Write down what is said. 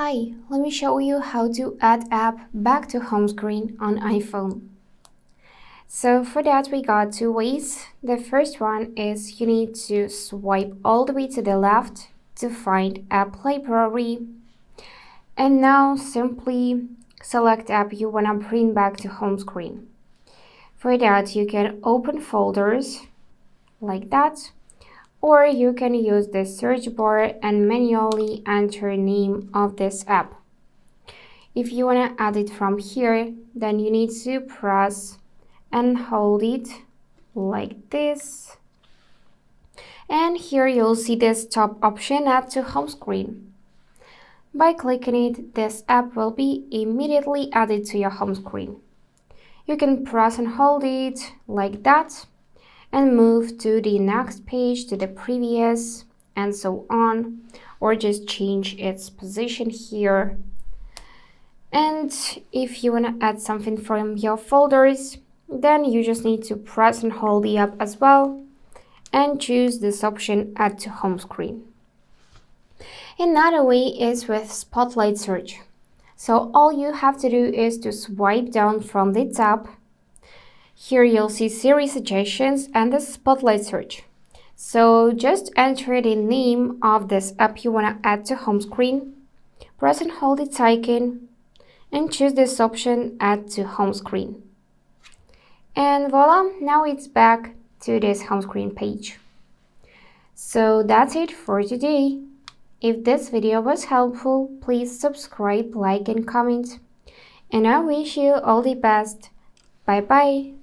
Hi, let me show you how to add app back to home screen on iPhone. So for that we got two ways. The first one is you need to swipe all the way to the left to find app library. And now simply select app you want to bring back to home screen. For that you can open folders like that. Or you can use the search bar and manually enter name of this app. If you want to add it from here, then you need to press and hold it like this. And here you'll see this top option, add to home screen. By clicking it, this app will be immediately added to your home screen. You can press and hold it like that and move to the next page, to the previous, and so on, or just change its position here. And if you want to add something from your folders, then you just need to press and hold the app as well and choose this option, add to home screen. Another way is with Spotlight search. So all you have to do is to swipe down from the tab. Here you'll see Siri suggestions and the Spotlight search. So just enter the name of this app you want to add to home screen, press and hold its icon, and choose this option, add to home screen. And voila, now it's back to this home screen page. So that's it for today. If this video was helpful, please subscribe, like, and comment. And I wish you all the best. Bye bye.